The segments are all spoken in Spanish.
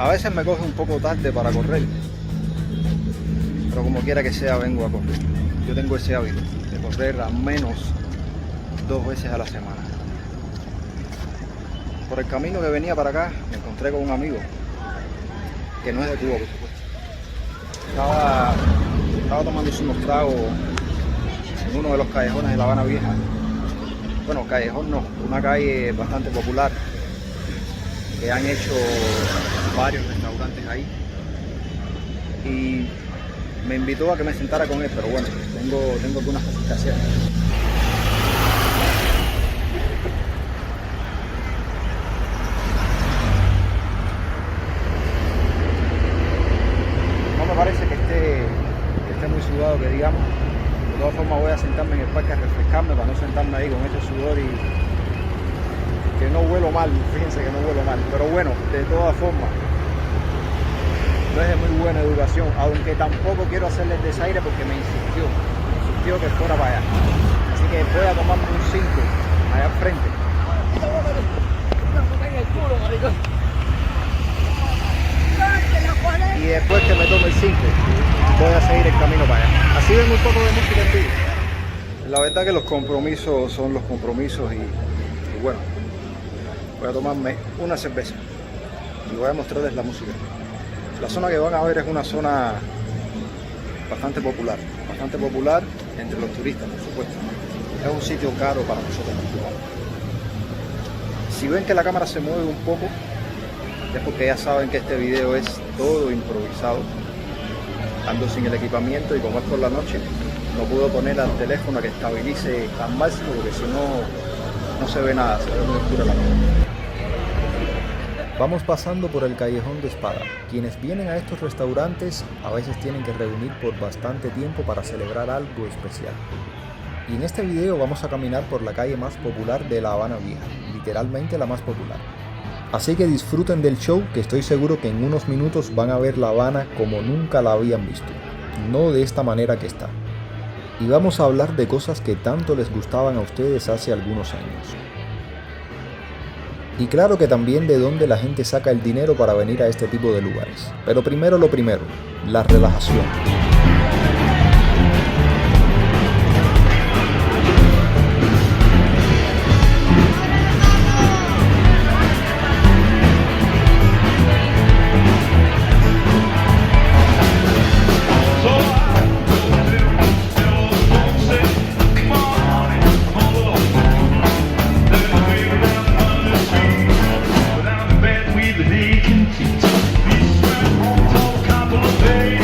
A veces me coge un poco tarde para correr, pero como quiera que sea vengo a correr. Yo tengo ese hábito de correr al menos 2 veces a la semana. Por el camino que venía para acá me encontré con un amigo que no es de Cuba, por supuesto. Estaba tomándose unos tragos en uno de los callejones de La Habana Vieja. Bueno, callejón no, una calle bastante popular que han hecho varios restaurantes ahí, y me invitó a que me sentara con él, pero bueno, tengo algunas cosas que hacer. No me parece que esté muy sudado, que digamos. De todas formas voy a sentarme en el parque a refrescarme para no sentarme ahí con ese sudor y que no huelo mal, fíjense que no huelo mal. Pero bueno, de todas formas, no es de muy buena educación, aunque tampoco quiero hacerle desaire porque me insistió que fuera para allá. Así que voy a tomarme un 5 allá al frente. Y después que me tome el 5, voy a seguir el camino para allá. Así ven un poco de música en vivo. La verdad que los compromisos son los compromisos y bueno, voy a tomarme una cerveza y voy a mostrarles la música. La zona que van a ver es una zona bastante popular entre los turistas, por supuesto. Es un sitio caro para nosotros los cubanos. Si ven que la cámara se mueve un poco, es porque ya saben que este video es todo improvisado. Ando sin el equipamiento y como es por la noche, no puedo poner al teléfono a que estabilice al máximo porque si no se ve nada, se ve muy oscura la cámara. Vamos pasando por el Callejón de Espada. Quienes vienen a estos restaurantes a veces tienen que reunir por bastante tiempo para celebrar algo especial. Y en este video vamos a caminar por la calle más popular de La Habana Vieja, literalmente la más popular. Así que disfruten del show, que estoy seguro que en unos minutos van a ver La Habana como nunca la habían visto, no de esta manera que está. Y vamos a hablar de cosas que tanto les gustaban a ustedes hace algunos años. Y claro que también de dónde la gente saca el dinero para venir a este tipo de lugares. Pero primero lo primero, la relajación. Couple of days,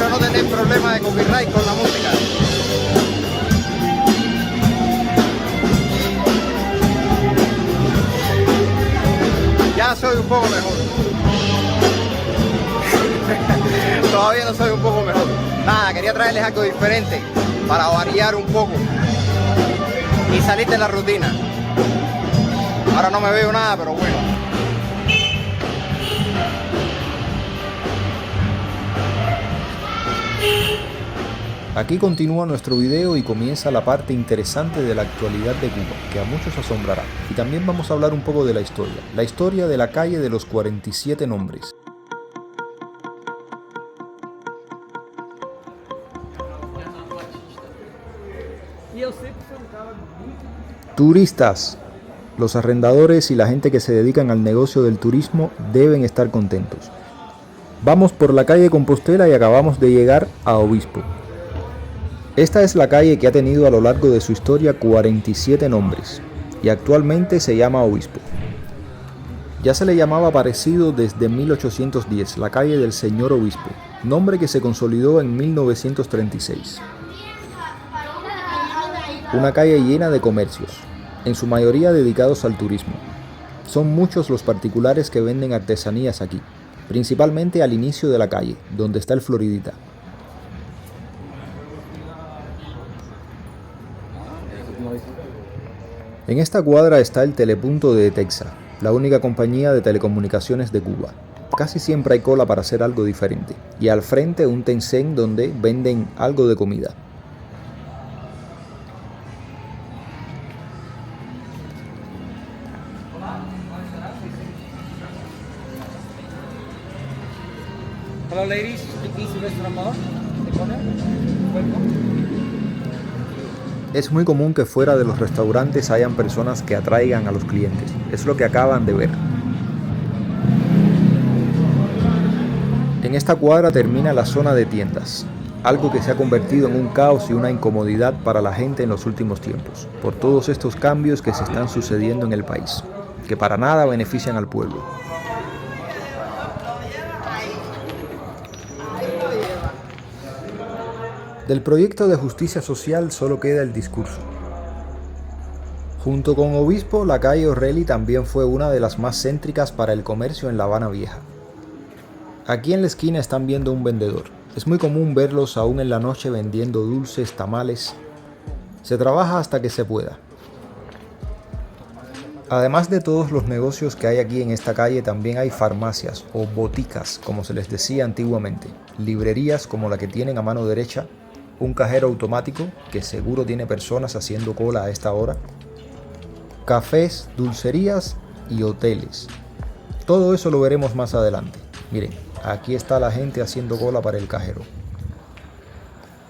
espero no tener problemas de copyright con la música. Ya soy un poco mejor. Todavía no soy un poco mejor. Nada, quería traerles algo diferente para variar un poco y salir de la rutina. Ahora no me veo nada, pero bueno. Aquí continúa nuestro video y comienza la parte interesante de la actualidad de Cuba, que a muchos asombrará. Y también vamos a hablar un poco de la historia de la calle de los 47 nombres. Turistas. Los arrendadores y la gente que se dedican al negocio del turismo deben estar contentos. Vamos por la calle Compostela y acabamos de llegar a Obispo. Esta es la calle que ha tenido a lo largo de su historia 47 nombres y actualmente se llama Obispo. Ya se le llamaba parecido desde 1810, la calle del Señor Obispo, nombre que se consolidó en 1936. Una calle llena de comercios, en su mayoría dedicados al turismo. Son muchos los particulares que venden artesanías aquí, principalmente al inicio de la calle, donde está el Floridita. En esta cuadra está el Telepunto de Etexa, la única compañía de telecomunicaciones de Cuba. Casi siempre hay cola para hacer algo diferente, y al frente un Tencent donde venden algo de comida. Hello ladies, this is Restaurant the corner. Welcome. Es muy común que fuera de los restaurantes hayan personas que atraigan a los clientes. Es lo que acaban de ver. En esta cuadra termina la zona de tiendas, algo que se ha convertido en un caos y una incomodidad para la gente en los últimos tiempos, por todos estos cambios que se están sucediendo en el país, que para nada benefician al pueblo. Del proyecto de justicia social solo queda el discurso. Junto con Obispo, la calle O'Reilly también fue una de las más céntricas para el comercio en La Habana Vieja. Aquí en la esquina están viendo un vendedor. Es muy común verlos aún en la noche vendiendo dulces, tamales. Se trabaja hasta que se pueda. Además de todos los negocios que hay aquí en esta calle, también hay farmacias o boticas, como se les decía antiguamente, librerías como la que tienen a mano derecha, un cajero automático, que seguro tiene personas haciendo cola a esta hora, cafés, dulcerías y hoteles. Todo eso lo veremos más adelante. Miren, aquí está la gente haciendo cola para el cajero.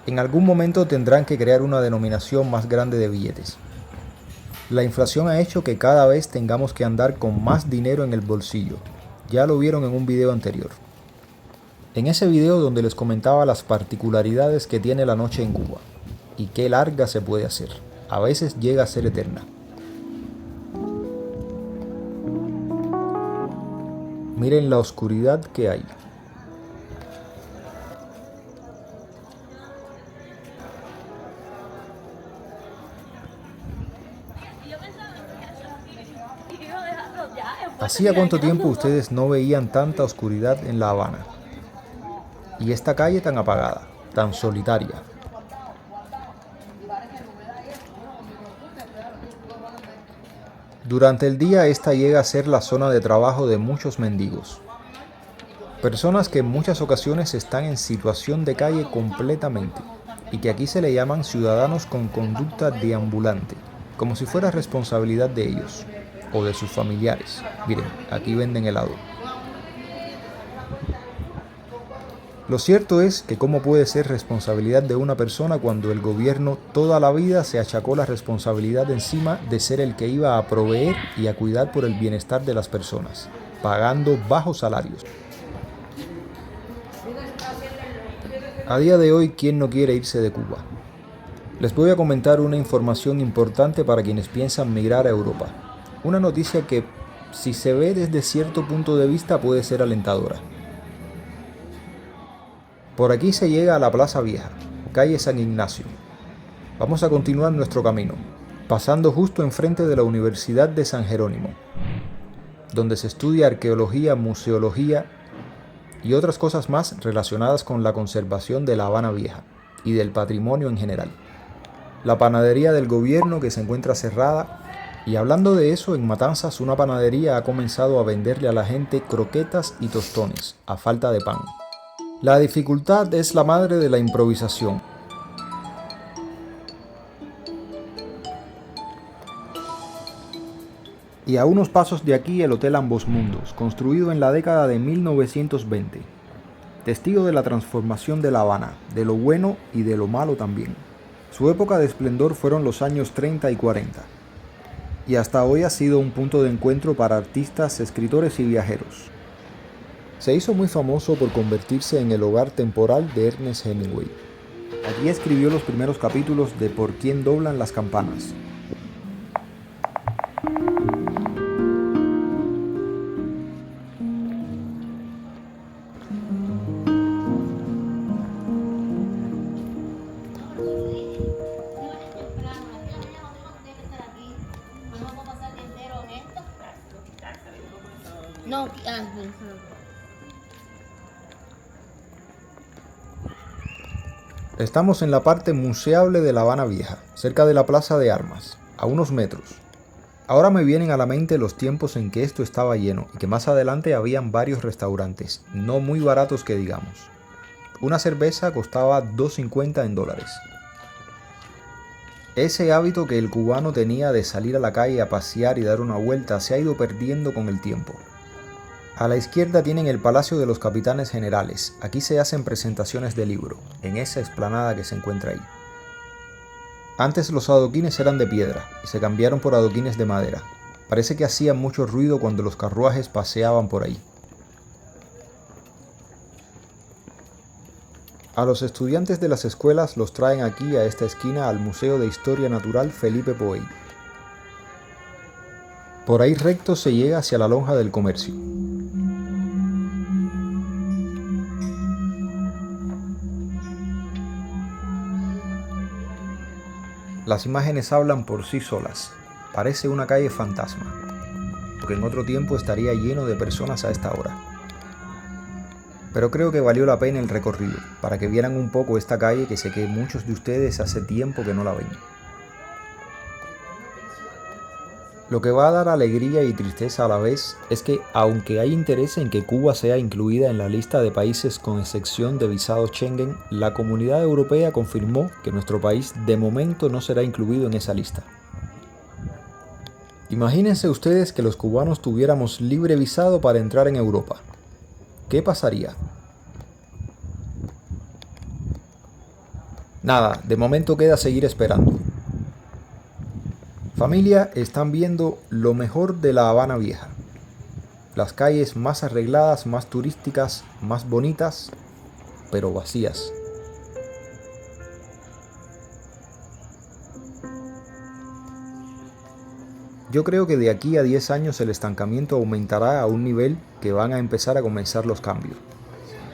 En algún momento tendrán que crear una denominación más grande de billetes. La inflación ha hecho que cada vez tengamos que andar con más dinero en el bolsillo. Ya lo vieron en un video anterior. En ese video donde les comentaba las particularidades que tiene la noche en Cuba y qué larga se puede hacer. A veces llega a ser eterna. Miren la oscuridad que hay. ¿Hacía cuánto tiempo ustedes no veían tanta oscuridad en La Habana? Y esta calle tan apagada, tan solitaria. Durante el día esta llega a ser la zona de trabajo de muchos mendigos. Personas que en muchas ocasiones están en situación de calle completamente y que aquí se le llaman ciudadanos con conducta deambulante, como si fuera responsabilidad de ellos o de sus familiares. Miren, aquí venden helado. Lo cierto es que cómo puede ser responsabilidad de una persona cuando el gobierno toda la vida se achacó la responsabilidad encima de ser el que iba a proveer y a cuidar por el bienestar de las personas, pagando bajos salarios. A día de hoy, ¿quién no quiere irse de Cuba? Les voy a comentar una información importante para quienes piensan migrar a Europa. Una noticia que, si se ve desde cierto punto de vista, puede ser alentadora. Por aquí se llega a la Plaza Vieja, calle San Ignacio. Vamos a continuar nuestro camino, pasando justo enfrente de la Universidad de San Jerónimo, donde se estudia arqueología, museología y otras cosas más relacionadas con la conservación de La Habana Vieja y del patrimonio en general. La panadería del gobierno que se encuentra cerrada, y hablando de eso, en Matanzas una panadería ha comenzado a venderle a la gente croquetas y tostones a falta de pan. La dificultad es la madre de la improvisación. Y a unos pasos de aquí el Hotel Ambos Mundos, construido en la década de 1920. Testigo de la transformación de La Habana, de lo bueno y de lo malo también. Su época de esplendor fueron los años 30 y 40. Y hasta hoy ha sido un punto de encuentro para artistas, escritores y viajeros. Se hizo muy famoso por convertirse en el hogar temporal de Ernest Hemingway. Aquí escribió los primeros capítulos de Por quién doblan las campanas. No, Estamos en la parte museable de La Habana Vieja, cerca de la Plaza de Armas, a unos metros. Ahora me vienen a la mente los tiempos en que esto estaba lleno y que más adelante habían varios restaurantes, no muy baratos que digamos. Una cerveza costaba $2.50 en dólares. Ese hábito que el cubano tenía de salir a la calle a pasear y dar una vuelta se ha ido perdiendo con el tiempo. A la izquierda tienen el Palacio de los Capitanes Generales. Aquí se hacen presentaciones de libro, en esa explanada que se encuentra ahí. Antes los adoquines eran de piedra y se cambiaron por adoquines de madera. Parece que hacían mucho ruido cuando los carruajes paseaban por ahí. A los estudiantes de las escuelas los traen aquí a esta esquina al Museo de Historia Natural Felipe Poey. Por ahí recto se llega hacia la Lonja del Comercio. Las imágenes hablan por sí solas. Parece una calle fantasma, porque en otro tiempo estaría lleno de personas a esta hora. Pero creo que valió la pena el recorrido, para que vieran un poco esta calle que sé que muchos de ustedes hace tiempo que no la ven. Lo que va a dar alegría y tristeza a la vez es que, aunque hay interés en que Cuba sea incluida en la lista de países con excepción de visado Schengen, la Comunidad Europea confirmó que nuestro país de momento no será incluido en esa lista. Imagínense ustedes que los cubanos tuviéramos libre visado para entrar en Europa. ¿Qué pasaría? Nada, de momento queda seguir esperando. Familia, están viendo lo mejor de La Habana Vieja. Las calles más arregladas, más turísticas, más bonitas, pero vacías. Yo creo que de aquí a 10 años el estancamiento aumentará a un nivel que van a empezar a comenzar los cambios.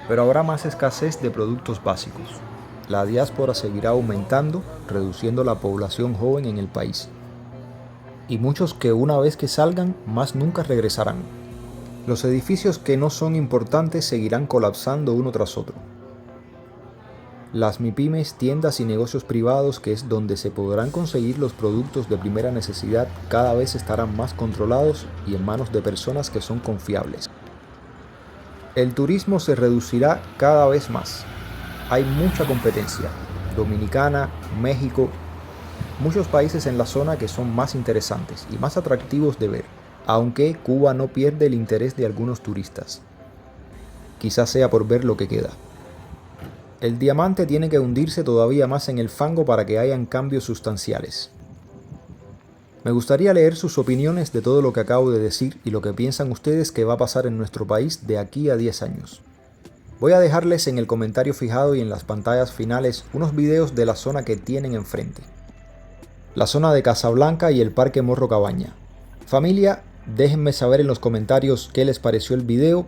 Pero habrá más escasez de productos básicos. La diáspora seguirá aumentando, reduciendo la población joven en el país. Y muchos que una vez que salgan, más nunca regresarán. Los edificios que no son importantes seguirán colapsando uno tras otro. Las MIPYMES, tiendas y negocios privados, que es donde se podrán conseguir los productos de primera necesidad, cada vez estarán más controlados y en manos de personas que son confiables. El turismo se reducirá cada vez más. Hay mucha competencia. Dominicana, México, muchos países en la zona que son más interesantes y más atractivos de ver, aunque Cuba no pierde el interés de algunos turistas. Quizás sea por ver lo que queda. El diamante tiene que hundirse todavía más en el fango para que hayan cambios sustanciales. Me gustaría leer sus opiniones de todo lo que acabo de decir y lo que piensan ustedes que va a pasar en nuestro país de aquí a 10 años. Voy a dejarles en el comentario fijado y en las pantallas finales unos videos de la zona que tienen enfrente. La zona de Casablanca y el Parque Morro Cabaña. Familia, déjenme saber en los comentarios qué les pareció el video,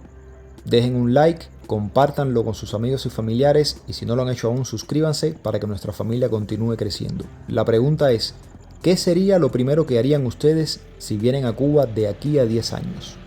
dejen un like compártanlo con sus amigos y familiares y si no lo han hecho aún, suscríbanse para que nuestra familia continúe creciendo. La pregunta es, ¿qué sería lo primero que harían ustedes si vienen a Cuba de aquí a 10 años?